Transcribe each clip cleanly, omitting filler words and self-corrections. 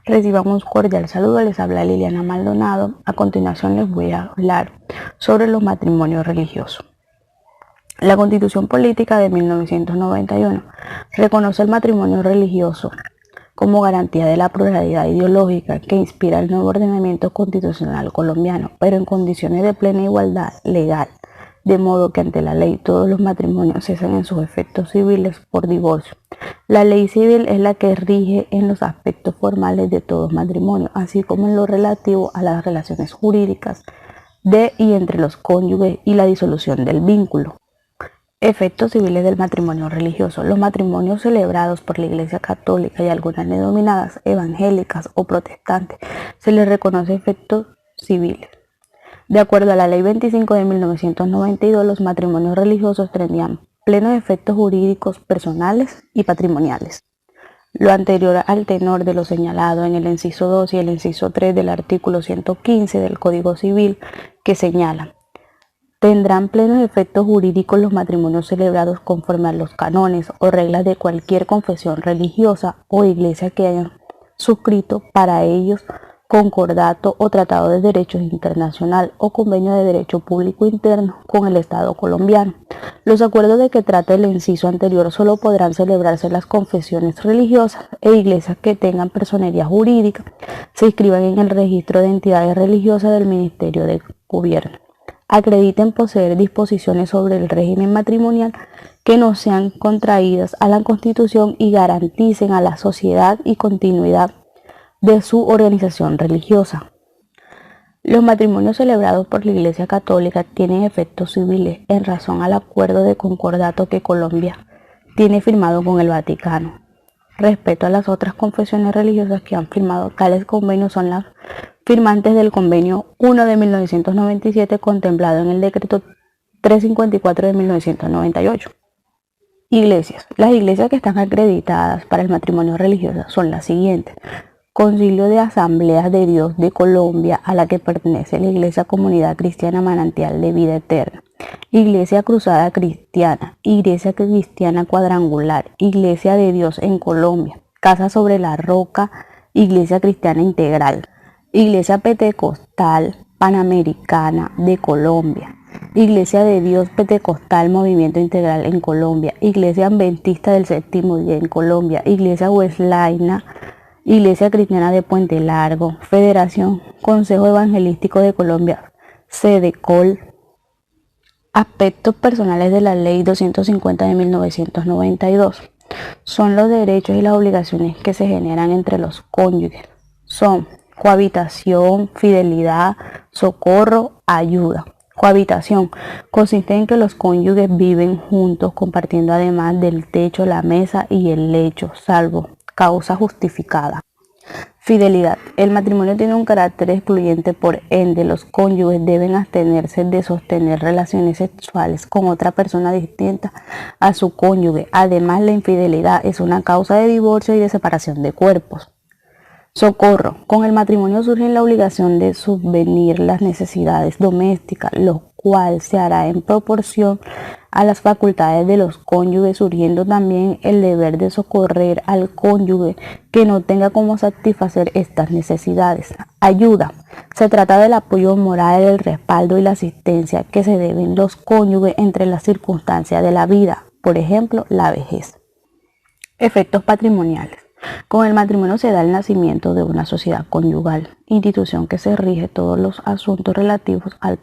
Reciban un cordial saludo, les habla Liliana Maldonado. A continuación les voy a hablar sobre los matrimonios religiosos. La Constitución Política de 1991 reconoce el matrimonio religioso como garantía de la pluralidad ideológica que inspira el nuevo ordenamiento constitucional colombiano, pero en condiciones de plena igualdad legal, de modo que ante la ley todos los matrimonios cesan en sus efectos civiles por divorcio. La ley civil es la que rige en los aspectos formales de todo matrimonio, así como en lo relativo a las relaciones jurídicas de y entre los cónyuges y la disolución del vínculo. Efectos civiles del matrimonio religioso. Los matrimonios celebrados por la Iglesia Católica y algunas denominadas evangélicas o protestantes se les reconoce efectos civiles. De acuerdo a la Ley 25 de 1992, los matrimonios religiosos tendrían plenos efectos jurídicos personales y patrimoniales. Lo anterior al tenor de lo señalado en el inciso 2 y el inciso 3 del artículo 115 del Código Civil, que señala: tendrán plenos efectos jurídicos los matrimonios celebrados conforme a los cánones o reglas de cualquier confesión religiosa o iglesia que hayan suscrito para ellos concordato o tratado de derecho internacional o convenio de derecho público interno con el Estado colombiano. Los acuerdos de que trata el inciso anterior solo podrán celebrarse las confesiones religiosas e iglesias que tengan personería jurídica, se inscriban en el registro de entidades religiosas del Ministerio de Gobierno, acrediten poseer disposiciones sobre el régimen matrimonial que no sean contraídas a la Constitución y garanticen a la sociedad y continuidad de su organización religiosa. Los matrimonios celebrados por la Iglesia Católica tienen efectos civiles en razón al acuerdo de concordato que Colombia tiene firmado con el Vaticano. Respecto a las otras confesiones religiosas que han firmado tales convenios, son las firmantes del Convenio 1 de 1997 contemplado en el Decreto 354 de 1998. Iglesias. Las iglesias que están acreditadas para el matrimonio religioso son las siguientes: Concilio de Asambleas de Dios de Colombia, a la que pertenece la Iglesia Comunidad Cristiana Manantial de Vida Eterna, Iglesia Cruzada Cristiana, Iglesia Cristiana Cuadrangular, Iglesia de Dios en Colombia, Casa sobre la Roca, Iglesia Cristiana Integral, Iglesia Pentecostal Panamericana de Colombia, Iglesia de Dios Pentecostal Movimiento Integral en Colombia, Iglesia Adventista del Séptimo Día en Colombia, Iglesia Weslaina, Iglesia Cristiana de Puente Largo, Federación Consejo Evangelístico de Colombia, SEDECOL. Aspectos personales de la Ley 250 de 1992. Son los derechos y las obligaciones que se generan entre los cónyuges. Son cohabitación, fidelidad, socorro, ayuda. Cohabitación consiste en que los cónyuges viven juntos compartiendo además del techo, la mesa y el lecho, salvo causa justificada. Fidelidad. El matrimonio tiene un carácter excluyente, por ende los cónyuges deben abstenerse de sostener relaciones sexuales con otra persona distinta a su cónyuge. Además, la infidelidad es una causa de divorcio y de separación de cuerpos. Socorro. Con el matrimonio surge la obligación de subvenir las necesidades domésticas, lo cual se hará en proporción a las facultades de los cónyuges, surgiendo también el deber de socorrer al cónyuge que no tenga cómo satisfacer estas necesidades. Ayuda. Se trata del apoyo moral, el respaldo y la asistencia que se deben los cónyuges entre las circunstancias de la vida, por ejemplo, la vejez. Efectos patrimoniales. Con el matrimonio se da el nacimiento de una sociedad conyugal, institución que se rige todos los asuntos relativos al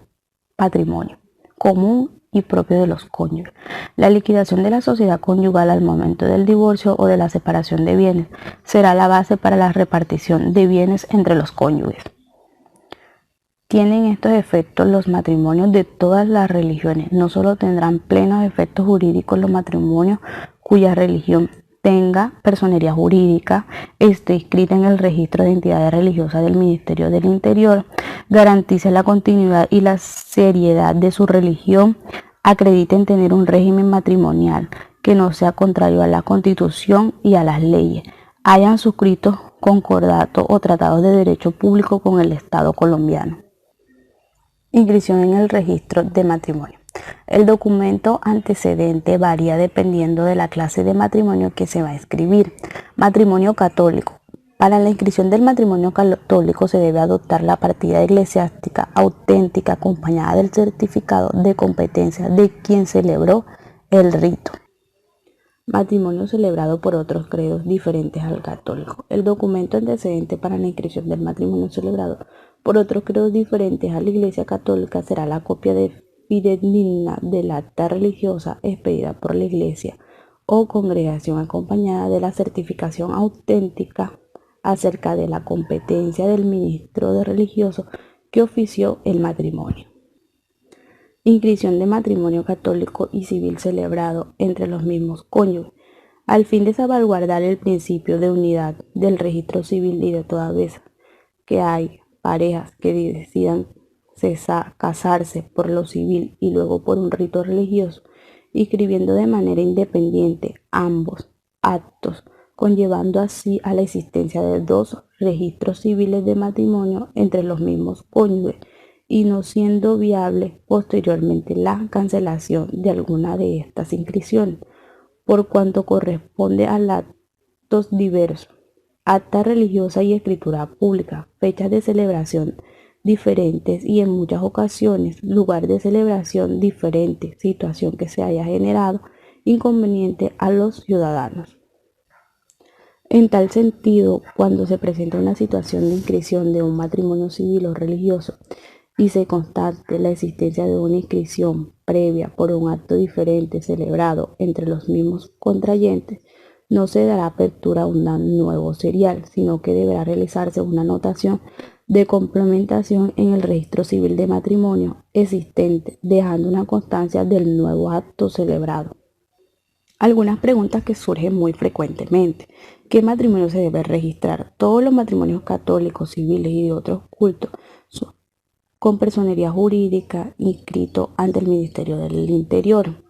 patrimonio común y propio de los cónyuges. La liquidación de la sociedad conyugal al momento del divorcio o de la separación de bienes será la base para la repartición de bienes entre los cónyuges. Tienen estos efectos los matrimonios de todas las religiones. No solo tendrán plenos efectos jurídicos los matrimonios cuya religión tenga personería jurídica, esté inscrita en el registro de entidades religiosas del Ministerio del Interior, garantice la continuidad y la seriedad de su religión, acrediten tener un régimen matrimonial que no sea contrario a la Constitución y a las leyes, hayan suscrito concordato o tratados de derecho público con el Estado colombiano. Inscripción en el registro de matrimonio. El documento antecedente varía dependiendo de la clase de matrimonio que se va a escribir. Matrimonio católico. Para la inscripción del matrimonio católico se debe adoptar la partida eclesiástica auténtica acompañada del certificado de competencia de quien celebró el rito. Matrimonio celebrado por otros credos diferentes al católico. El documento antecedente para la inscripción del matrimonio celebrado por otros credos diferentes a la Iglesia Católica será la copia de fidedigna del acta religiosa expedida por la Iglesia o congregación acompañada de la certificación auténtica acerca de la competencia del ministro de religioso que ofició el matrimonio. Inscripción de matrimonio católico y civil celebrado entre los mismos cónyuges, al fin de salvaguardar el principio de unidad del registro civil y de toda vez que hay parejas que decidan casarse por lo civil y luego por un rito religioso, inscribiendo de manera independiente ambos actos, conllevando así a la existencia de dos registros civiles de matrimonio entre los mismos cónyuges y no siendo viable posteriormente la cancelación de alguna de estas inscripciones, por cuanto corresponde a actos diversos, acta religiosa y escritura pública, fechas de celebración diferentes y en muchas ocasiones lugar de celebración diferente, situación que se haya generado inconveniente a los ciudadanos. En tal sentido, cuando se presenta una situación de inscripción de un matrimonio civil o religioso y se constate la existencia de una inscripción previa por un acto diferente celebrado entre los mismos contrayentes, no se dará apertura a un nuevo serial, sino que deberá realizarse una anotación de complementación en el registro civil de matrimonio existente, dejando una constancia del nuevo acto celebrado. Algunas preguntas que surgen muy frecuentemente. ¿Qué matrimonio se debe registrar? Todos los matrimonios católicos, civiles y de otros cultos con personería jurídica inscrito ante el Ministerio del Interior.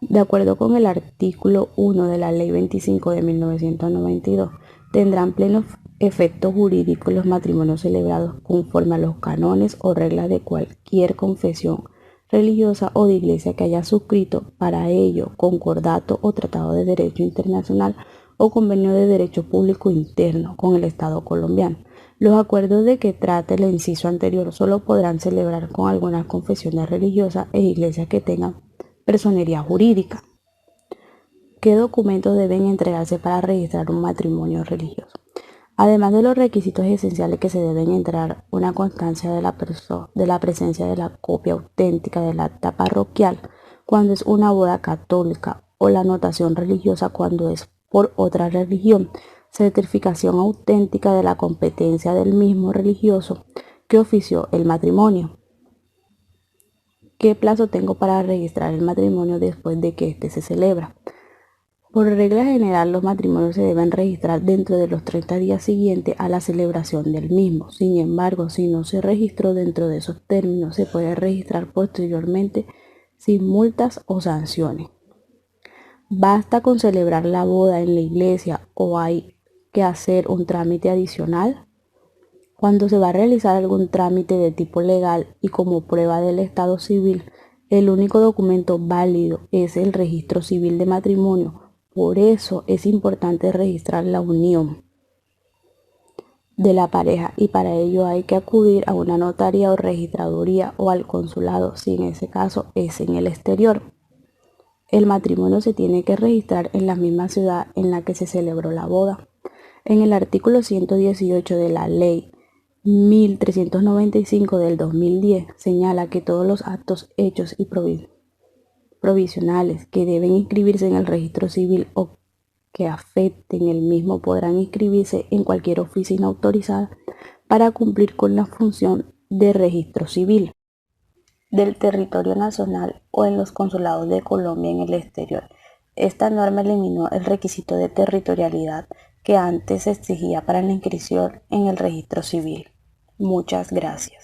De acuerdo con el artículo 1 de la Ley 25 de 1992, tendrán pleno efecto jurídico los matrimonios celebrados conforme a los cánones o reglas de cualquier confesión religiosa o de iglesia que haya suscrito para ello concordato o tratado de derecho internacional o convenio de derecho público interno con el Estado colombiano. Los acuerdos de que trate el inciso anterior solo podrán celebrar con algunas confesiones religiosas e iglesias que tengan personería jurídica. ¿Qué documentos deben entregarse para registrar un matrimonio religioso? Además de los requisitos esenciales que se deben entregar, una constancia de la presencia de la copia auténtica del acta parroquial cuando es una boda católica o la anotación religiosa cuando es por otra religión, certificación auténtica de la competencia del mismo religioso que ofició el matrimonio. ¿Qué plazo tengo para registrar el matrimonio después de que éste se celebra? Por regla general, los matrimonios se deben registrar dentro de los 30 días siguientes a la celebración del mismo. Sin embargo, si no se registró dentro de esos términos, se puede registrar posteriormente sin multas o sanciones. ¿Basta con celebrar la boda en la iglesia o hay que hacer un trámite adicional? Cuando se va a realizar algún trámite de tipo legal y como prueba del estado civil, el único documento válido es el registro civil de matrimonio. Por eso es importante registrar la unión de la pareja y para ello hay que acudir a una notaría o registraduría o al consulado si en ese caso es en el exterior. El matrimonio se tiene que registrar en la misma ciudad en la que se celebró la boda. En el artículo 118 de la Ley 1395 del 2010 señala que todos los actos hechos y provisionales que deben inscribirse en el registro civil o que afecten el mismo podrán inscribirse en cualquier oficina autorizada para cumplir con la función de registro civil del territorio nacional o en los consulados de Colombia en el exterior. Esta norma eliminó el requisito de territorialidad que antes se exigía para la inscripción en el registro civil. Muchas gracias.